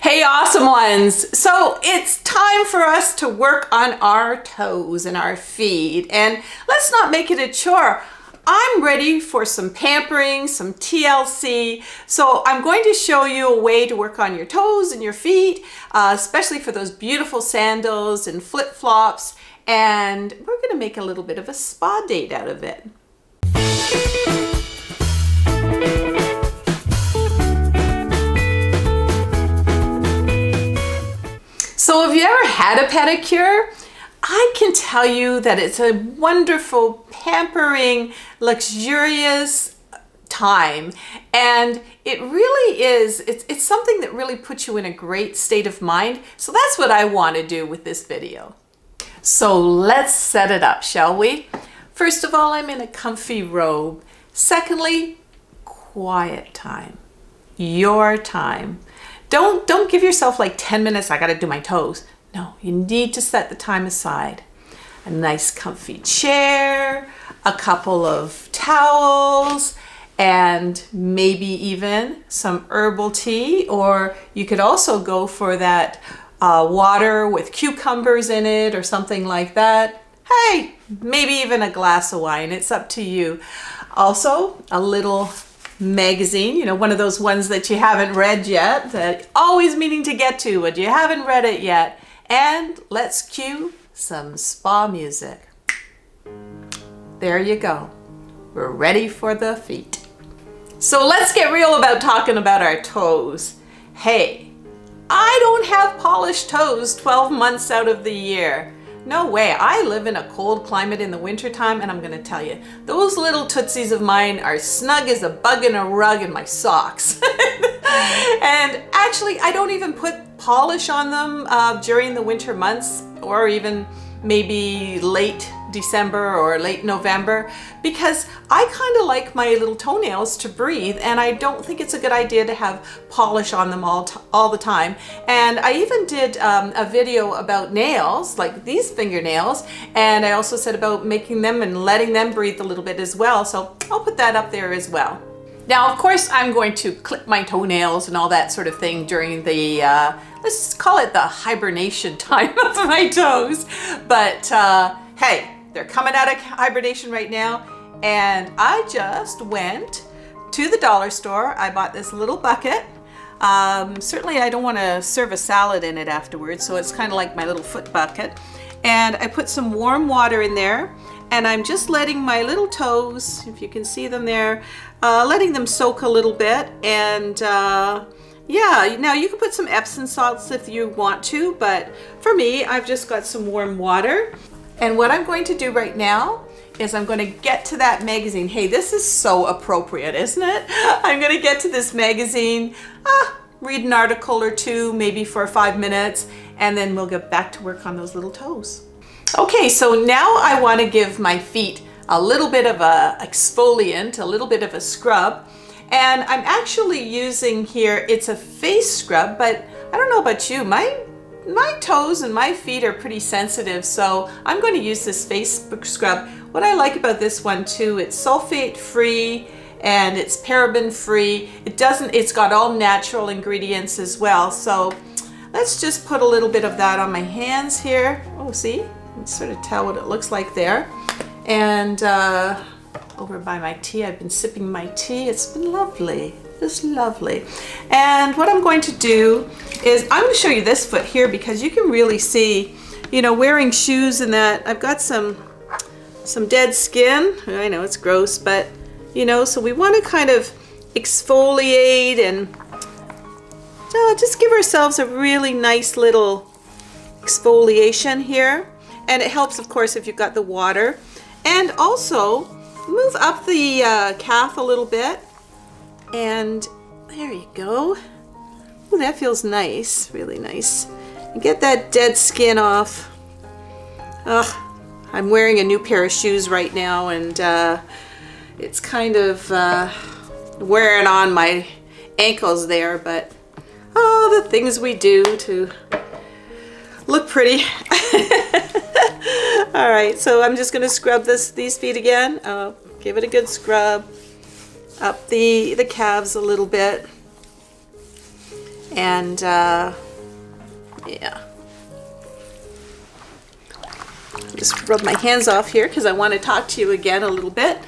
Hey, awesome ones. So it's time for us to work on our toes and our feet. And let's not make it a chore. I'm ready for some pampering, some TLC. So I'm going to show you a way to work on your toes and your feet, especially for those beautiful sandals and flip-flops. And we're going to make a little bit of a spa date out of it. So have you ever had a pedicure? I can tell you that it's a wonderful, pampering, luxurious time. And it really is, it's something that really puts you in a great state of mind. So that's what I want to do with this video. So let's set it up, shall we? First of all, I'm in a comfy robe. Secondly, quiet time, your time. Don't give yourself like 10 minutes, I gotta do my toes. No, you need to set the time aside. A nice comfy chair, a couple of towels, and maybe even some herbal tea, or you could also go for that water with cucumbers in it or something like that. Hey, maybe even a glass of wine, it's up to you. Also, a little magazine, you know, one of those ones that you haven't read yet, that always meaning to get to, but you haven't read it yet. And let's cue some spa music. There you go. We're ready for the feet. So let's get real about talking about our toes. Hey, I don't have polished toes 12 months out of the year. No way. I live in a cold climate in the wintertime, and I'm going to tell you, those little tootsies of mine are snug as a bug in a rug in my socks. And actually, I don't even put polish on them during the winter months, or even maybe late December or late November, because I kind of like my little toenails to breathe, and I don't think it's a good idea to have polish on them all the time. And I even did a video about nails, like these fingernails, and I also said about making them and letting them breathe a little bit as well, so I'll put that up there as well. Now, of course, I'm going to clip my toenails and all that sort of thing during the, let's call it the hibernation time of my toes. But hey, they're coming out of hibernation right now. And I just went to the dollar store. I bought this little bucket. Certainly I don't want to serve a salad in it afterwards, so it's kind of like my little foot bucket. And I put some warm water in there, and I'm just letting my little toes, if you can see them there, letting them soak a little bit. And yeah, now you can put some Epsom salts if you want to, but for me, I've just got some warm water. And what I'm going to do right now is I'm going to get to that magazine. Hey, this is so appropriate, isn't it? I'm going to get to this magazine, read an article or two, maybe for 5 minutes, and then we'll get back to work on those little toes. Okay, so now I want to give my feet a little bit of a exfoliant, a little bit of a scrub. And I'm actually using here, it's a face scrub, but I don't know about you, my toes and my feet are pretty sensitive, so I'm going to use this face scrub. What I like about this one too, it's sulfate free and it's paraben free. It's got all natural ingredients as well. So let's just put a little bit of that on my hands here. Oh, see, you can sort of tell what it looks like there. And over by my tea, I've been sipping my tea. It's been lovely. It's lovely. And what I'm going to do is I'm going to show you this foot here, because you can really see, you know, wearing shoes and that, I've got some dead skin. I know it's gross, but you know, so we want to kind of exfoliate and just give ourselves a really nice little exfoliation here. And it helps, of course, if you've got the water. And also move up the calf a little bit. And there you go. Oh, that feels nice, really nice. And get that dead skin off. Ugh, I'm wearing a new pair of shoes right now, and it's kind of wearing on my ankles there, but oh, the things we do to look pretty. All right, so I'm just going to scrub these feet again. Give it a good scrub up the calves a little bit. And yeah. Just rub my hands off here because I want to talk to you again a little bit.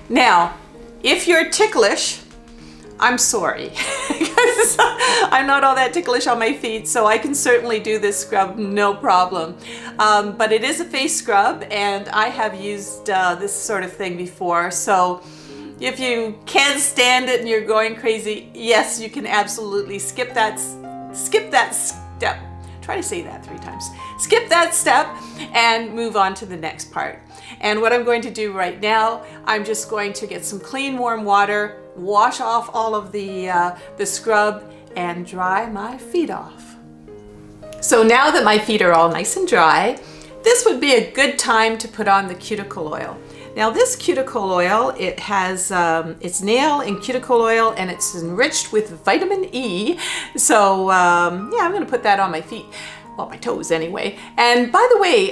Now, if you're ticklish, I'm sorry, because I'm not all that ticklish on my feet, so I can certainly do this scrub, no problem. But it is a face scrub, and I have used this sort of thing before, so if you can't stand it and you're going crazy, yes, you can absolutely skip that step. Try to say that 3 times. Skip that step and move on to the next part. And what I'm going to do right now, I'm just going to get some clean warm water, wash off all of the scrub, and dry my feet off. So now that my feet are all nice and dry, this would be a good time to put on the cuticle oil. Now this cuticle oil, it has it's nail and cuticle oil, and it's enriched with vitamin E. So yeah, I'm gonna put that on my feet, well, my toes anyway. And by the way,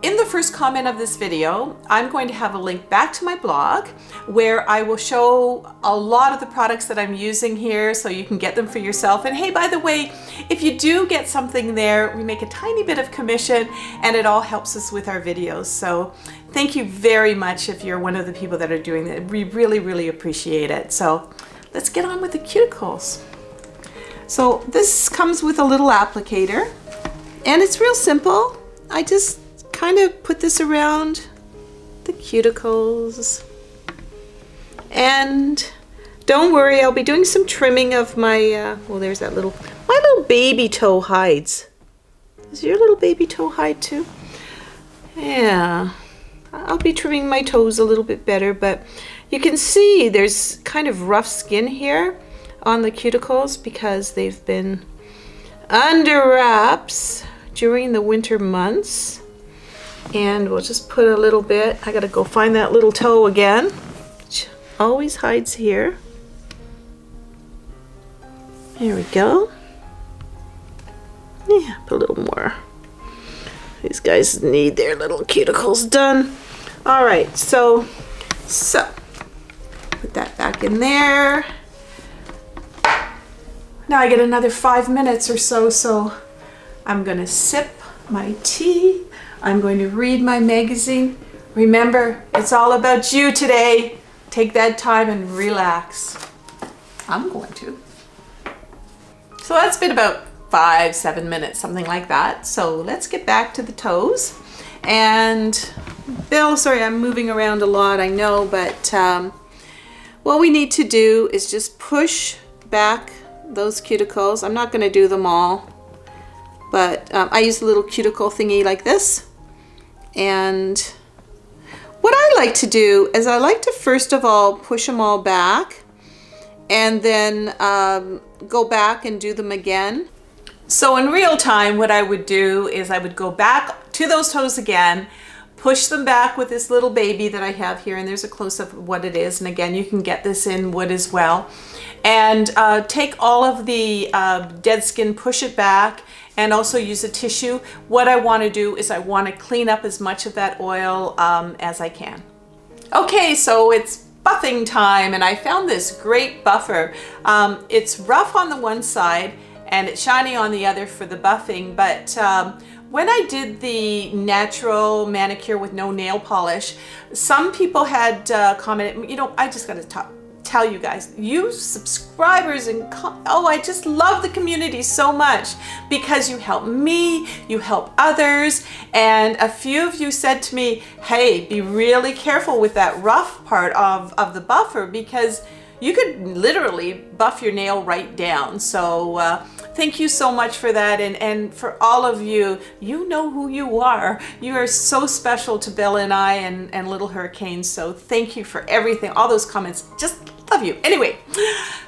in the first comment of this video, I'm going to have a link back to my blog where I will show a lot of the products that I'm using here so you can get them for yourself. And hey, by the way, if you do get something there, we make a tiny bit of commission and it all helps us with our videos. So thank you very much if you're one of the people that are doing that. We really, really appreciate it. So let's get on with the cuticles. So this comes with a little applicator and it's real simple. I just kind of put this around the cuticles, and don't worry, I'll be doing some trimming of my well, there's that my little baby toe hides. Does your little baby toe hide too? Yeah, I'll be trimming my toes a little bit better, but you can see there's kind of rough skin here on the cuticles because they've been under wraps during the winter months. And we'll just put a little bit. I gotta go find that little toe again, which always hides here. There we go. Yeah, put a little more. These guys need their little cuticles done. All right, so put that back in there. Now I get another 5 minutes or so, so I'm gonna sip my tea. I'm going to read my magazine. Remember, it's all about you today. Take that time and relax. I'm going to. So that's been about 5-7 minutes, something like that. So let's get back to the toes. And Bill, sorry, I'm moving around a lot, I know, but what we need to do is just push back those cuticles. I'm not going to do them all, but I use a little cuticle thingy like this. And what I like to do is I like to first of all push them all back and then go back and do them again. So in real time, what I would do is I would go back to those toes again, push them back with this little baby that I have here, and there's a close-up of what it is, and again you can get this in wood as well, and take all of the dead skin, push it back, and also use a tissue. What I want to do is I want to clean up as much of that oil as I can. Okay, so it's buffing time, and I found this great buffer. It's rough on the one side and it's shiny on the other for the buffing, but when I did the natural manicure with no nail polish, some people had commented, you know, I just got to tell you guys, you subscribers and oh, I just love the community so much because you help me, you help others, and a few of you said to me, hey, be really careful with that rough part of the buffer because you could literally buff your nail right down. So thank you so much for that, and for all of you, you know who you are. You are so special to Bill and I and Little Hurricane, so thank you for everything, all those comments, just love you. Anyway,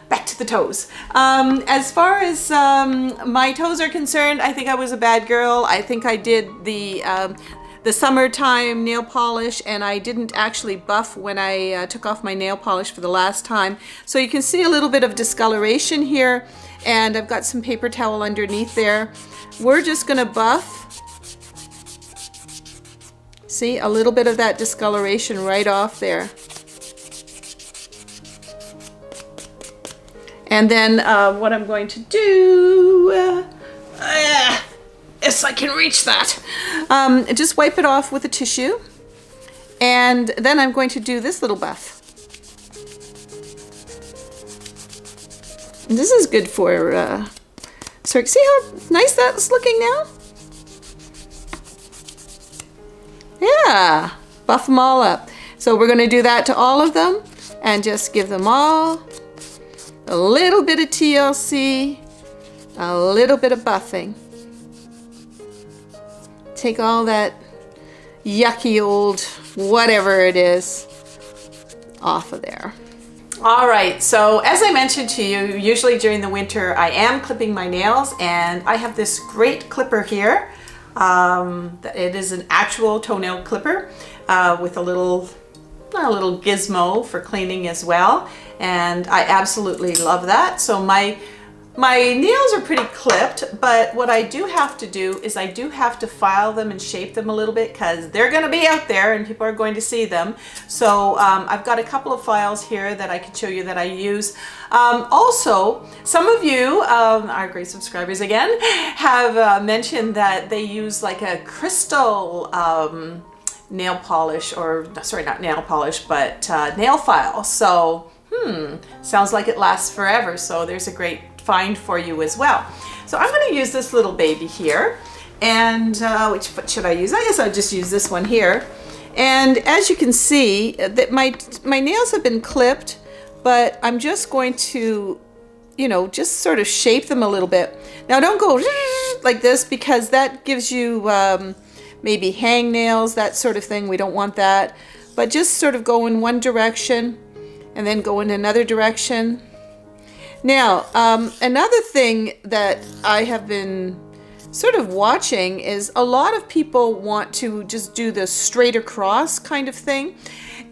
back to the toes. As far as my toes are concerned, I think I was a bad girl. I think I did the summertime nail polish, and I didn't actually buff when I took off my nail polish for the last time. So you can see a little bit of discoloration here, and I've got some paper towel underneath there. We're just gonna buff. See, a little bit of that discoloration right off there. And then what I'm going to do, yes, I can reach that. Just wipe it off with a tissue. And then I'm going to do this little buff. And this is good for, so see how nice that's looking now? Yeah, buff them all up. So we're gonna do that to all of them and just give them all a little bit of TLC, a little bit of buffing. Take all that yucky old whatever it is off of there. All right, so as I mentioned to you, usually during the winter I am clipping my nails, and I have this great clipper here. It is an actual toenail clipper with a little gizmo for cleaning as well, and I absolutely love that. So my nails are pretty clipped, but what I do have to do is I do have to file them and shape them a little bit because they're going to be out there and people are going to see them. So I've got a couple of files here that I can show you that I use. Also, some of you, our great subscribers again, have mentioned that they use like a crystal nail polish, or sorry, not nail polish, but nail file. So sounds like it lasts forever. So there's a great find for you as well. So I'm going to use this little baby here, and which foot should I use? I guess I'll just use this one here. And as you can see, that my nails have been clipped, but I'm just going to, you know, just sort of shape them a little bit. Now don't go like this, because that gives you maybe hang nails, that sort of thing. We don't want that, but just sort of go in one direction and then go in another direction. Now, another thing that I have been sort of watching is a lot of people want to just do the straight across kind of thing.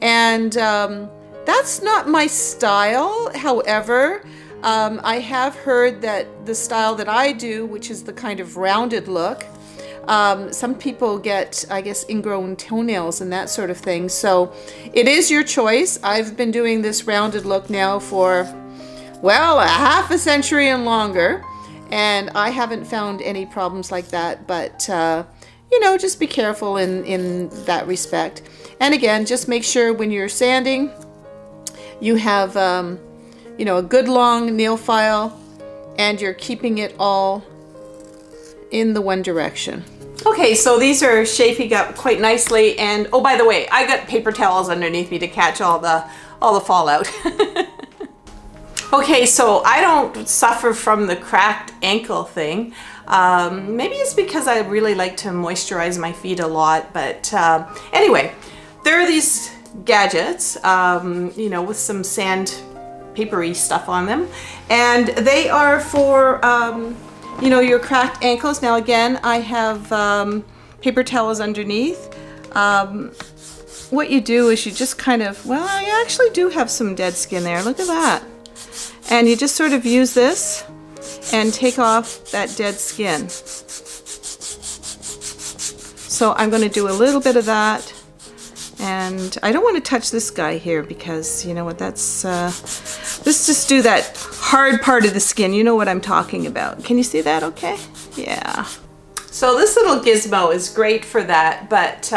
And that's not my style. However, I have heard that the style that I do, which is the kind of rounded look, some people get, I guess, ingrown toenails and that sort of thing. So it is your choice. I've been doing this rounded look now for, well, a half a century and longer, and I haven't found any problems like that. But you know, just be careful in that respect. And again, just make sure when you're sanding, you have you know, a good long nail file, and you're keeping it all in the one direction. Okay, so these are shaping up quite nicely, and oh, by the way, I got paper towels underneath me to catch all the fallout. Okay, so I don't suffer from the cracked ankle thing. Maybe it's because I really like to moisturize my feet a lot, but anyway, there are these gadgets, you know, with some sandpapery stuff on them, and they are for, you know, your cracked ankles. Now again, I have paper towels underneath. What you do is you just kind of, well, I actually do have some dead skin there, look at that. And you just sort of use this and take off that dead skin. So I'm going to do a little bit of that, and I don't want to touch this guy here because, you know what, that's, let's just do that hard part of the skin. You know what I'm talking about. Can you see that okay? Yeah. So this little gizmo is great for that, but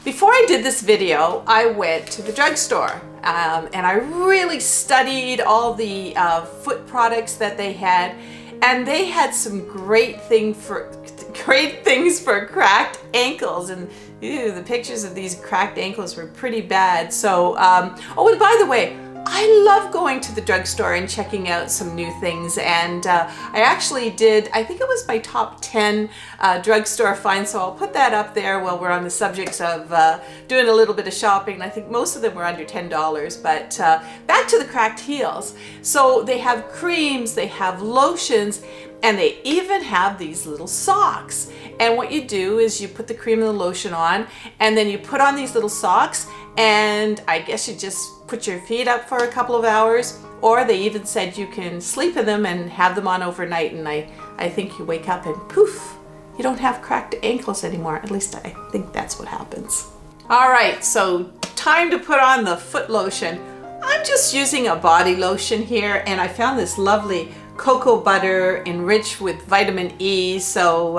before I did this video, I went to the drugstore. And I really studied all the foot products that they had, and they had some great things for cracked ankles. And ew, the pictures of these cracked ankles were pretty bad. So, oh, and by the way, I love going to the drugstore and checking out some new things, and I actually did, I think it was my top 10 drugstore finds, so I'll put that up there while we're on the subject of doing a little bit of shopping. I think most of them were under $10, but back to the cracked heels. So they have creams, they have lotions, and they even have these little socks. And what you do is you put the cream and the lotion on, and then you put on these little socks, and I guess you just put your feet up for a couple of hours, or they even said you can sleep in them and have them on overnight, and I think you wake up and poof, you don't have cracked ankles anymore. At least I think that's what happens. All right, so time to put on the foot lotion. I'm just using a body lotion here, and I found this lovely cocoa butter enriched with vitamin E. So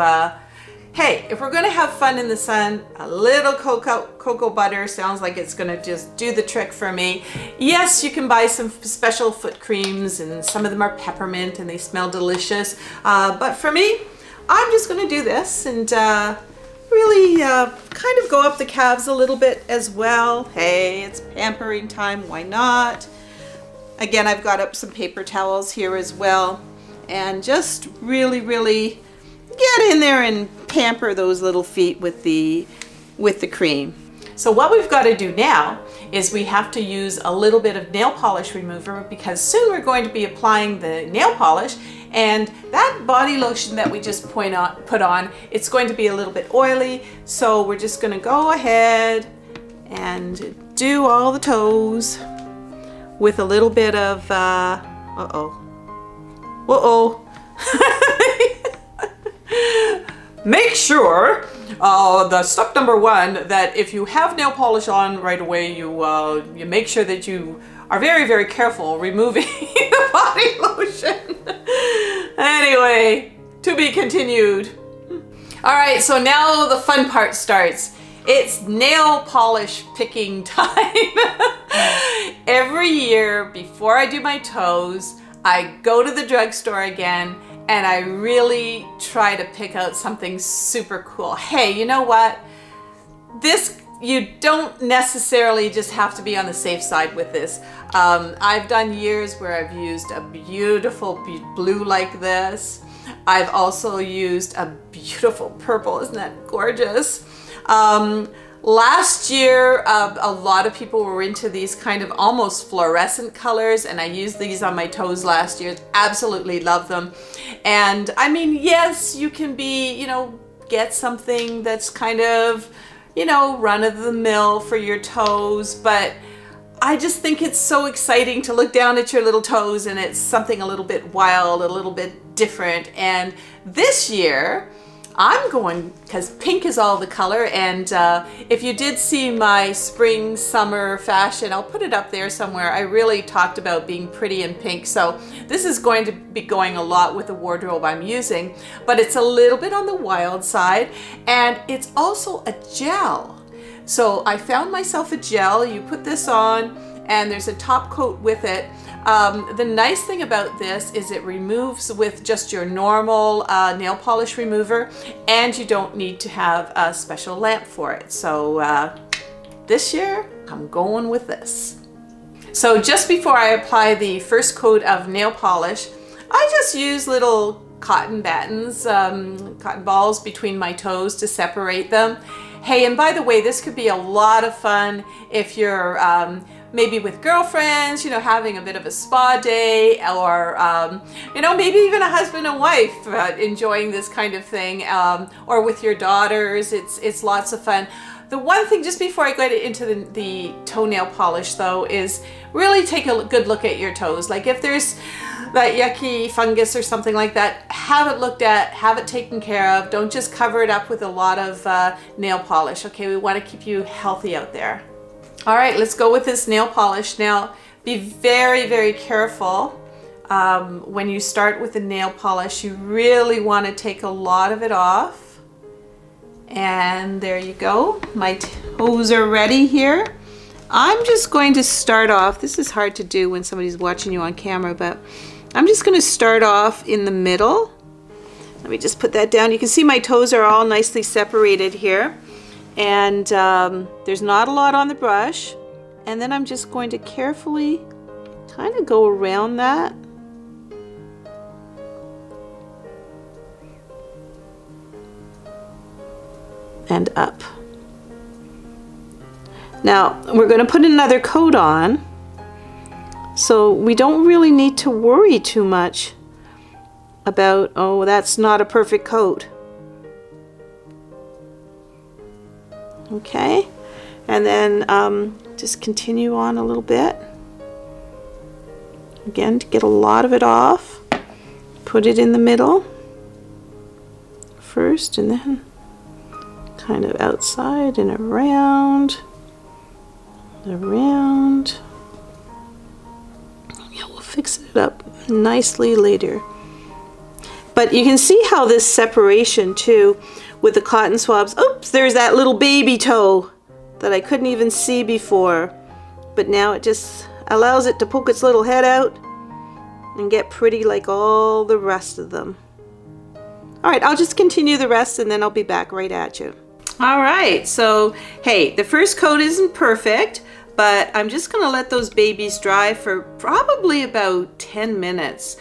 hey, if we're gonna have fun in the sun, a little cocoa butter sounds like it's gonna just do the trick for me. Yes, you can buy some special foot creams, and some of them are peppermint and they smell delicious. But for me, I'm just gonna do this and really kind of go up the calves a little bit as well. Hey, it's pampering time, why not? Again, I've got up some paper towels here as well, and just really get in there and pamper those little feet with the cream. So what we've got to do now is we have to use a little bit of nail polish remover, because soon we're going to be applying the nail polish, and that body lotion that we just put on, it's going to be a little bit oily. So we're just going to go ahead and do all the toes with a little bit of make sure the step number one, that if you have nail polish on right away, you make sure that you are very careful removing the body lotion. Anyway, to be continued. All right, so now the fun part starts. It's nail polish picking time. Every year before I do my toes, I go to the drugstore again, and I really try to pick out something super cool. Hey, you know what? You don't necessarily just have to be on the safe side with this. I've done years where I've used a beautiful blue like this. I've also used a beautiful purple. Isn't that gorgeous? Last year, a lot of people were into these kind of almost fluorescent colors, and I used these on my toes last year. Absolutely love them. And I mean, yes, you can be, get something that's kind of, run-of-the-mill for your toes, but I just think it's so exciting to look down at your little toes, and it's something a little bit wild, a little bit different. And this year, I'm going, because pink is all the color, and if you did see my spring summer fashion, I'll put it up there somewhere. I really talked about being pretty in pink, so this is going to be going a lot with the wardrobe I'm using, but it's a little bit on the wild side, and it's also a gel. So I found myself a gel. You put this on, and there's a top coat with it. The nice thing about this is it removes with just your normal nail polish remover, and you don't need to have a special lamp for it. So this year, I'm going with this. So just before I apply the first coat of nail polish, I just use little cotton battens, cotton balls between my toes to separate them. Hey, and by the way, this could be a lot of fun if you're maybe with girlfriends, having a bit of a spa day, or, maybe even a husband and wife enjoying this kind of thing, or with your daughters. It's lots of fun. The one thing, just before I get into the toenail polish though, is really take a good look at your toes. Like if there's that yucky fungus or something like that, have it looked at, have it taken care of. Don't just cover it up with a lot of nail polish. Okay, we want to keep you healthy out there. All right, let's go with this nail polish. Now, be very careful when you start with the nail polish. You really want to take a lot of it off. And there you go. My toes are ready here. I'm just going to start off. This is hard to do when somebody's watching you on camera, but I'm just going to start off in the middle. Let me just put that down. You can see my toes are all nicely separated here. And there's not a lot on the brush, and then I'm just going to carefully kind of go around that. And up. Now we're going to put another coat on, so we don't really need to worry too much about, oh, that's not a perfect coat. Okay, and then just continue on a little bit. Again, to get a lot of it off, put it in the middle first, and then kind of outside and around, fix it up nicely later. But you can see how this separation too with the cotton swabs. Oops, there's that little baby toe that I couldn't even see before. But now it just allows it to poke its little head out and get pretty like all the rest of them. All right, I'll just continue the rest and then I'll be back right at you. All right, so hey, the first coat isn't perfect, but I'm just gonna let those babies dry for probably about 10 minutes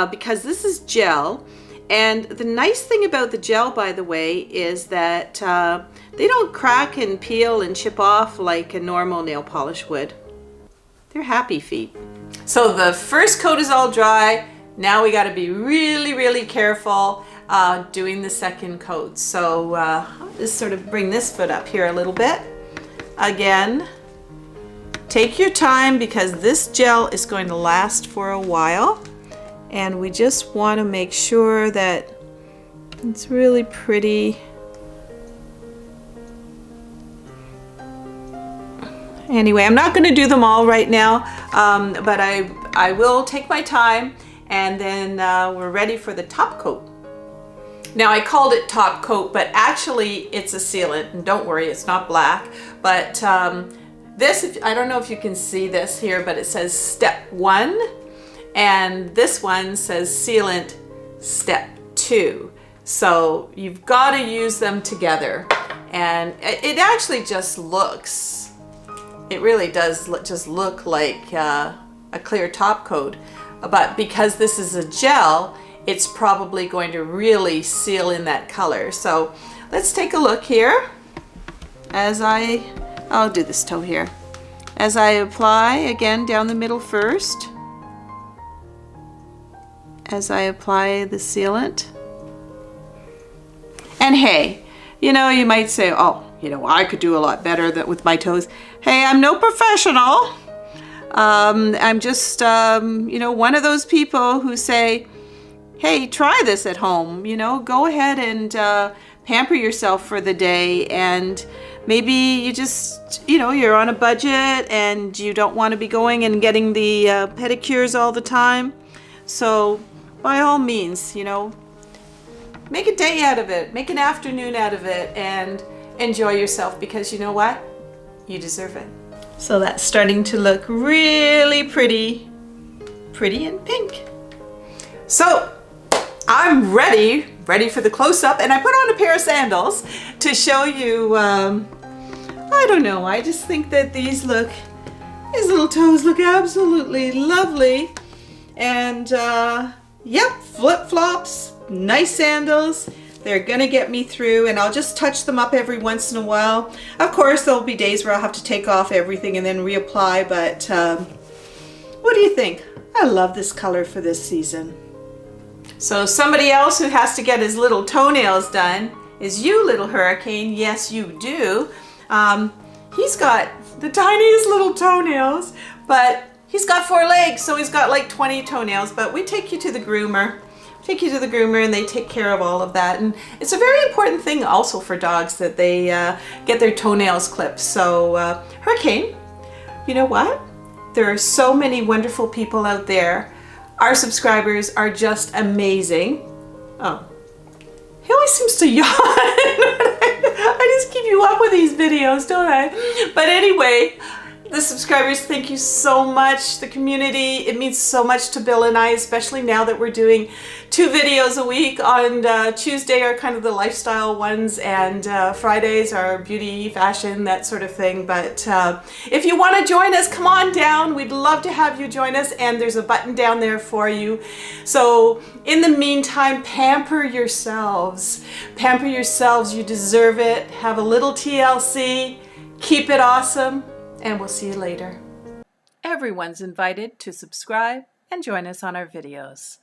because this is gel. And the nice thing about the gel, by the way, is that they don't crack and peel and chip off like a normal nail polish would. They're happy feet. So the first coat is all dry. Now we gotta be really, really careful doing the second coat. So I'll just sort of bring this foot up here a little bit. Again, take your time because this gel is going to last for a while. And we just want to make sure that it's really pretty. Anyway, I'm not going to do them all right now, but I will take my time, and then we're ready for the top coat. Now I called it top coat, but actually it's a sealant, and don't worry, it's not black. But this, I don't know if you can see this here, but it says step 1. And this one says sealant step 2. So you've got to use them together. And it actually just looks, it really does just look like a clear top coat. But because this is a gel, it's probably going to really seal in that color. So let's take a look here. I'll do this toe here. As I apply, again, down the middle first. As I apply the sealant. And hey, you know, you might say, oh, you know, I could do a lot better with my toes. Hey, I'm no professional. I'm just, you know, one of those people who say, hey, try this at home. You know, go ahead and pamper yourself for the day. And maybe you just, you know, you're on a budget and you don't want to be going and getting the pedicures all the time. So by all means, you know, make a day out of it, make an afternoon out of it, and enjoy yourself because you know what? You deserve it. So that's starting to look really pretty and pink. So I'm ready for the close-up, and I put on a pair of sandals to show you, I don't know, I just think that these little toes look absolutely lovely. And yep, flip-flops, nice sandals. They're gonna get me through, and I'll just touch them up every once in a while. Of course, there'll be days where I'll have to take off everything and then reapply, but what do you think? I love this color for this season. So somebody else who has to get his little toenails done is you, little hurricane. Yes, you do. He's got the tiniest little toenails, but he's got 4 legs, so he's got like 20 toenails, but we take you to the groomer. And they take care of all of that. And it's a very important thing also for dogs that they get their toenails clipped. So Hurricane, you know what? There are so many wonderful people out there. Our subscribers are just amazing. Oh, he always seems to yawn. I just keep you up with these videos, don't I? But anyway, the subscribers, thank you so much. The community, it means so much to Bill and I, especially now that we're doing 2 videos a week. On Tuesday are kind of the lifestyle ones, and Fridays are beauty, fashion, that sort of thing. But if you want to join us, come on down. We'd love to have you join us, and there's a button down there for you. So in the meantime, pamper yourselves. Pamper yourselves. You deserve it. Have a little TLC. Keep it awesome. And we'll see you later. Everyone's invited to subscribe and join us on our videos.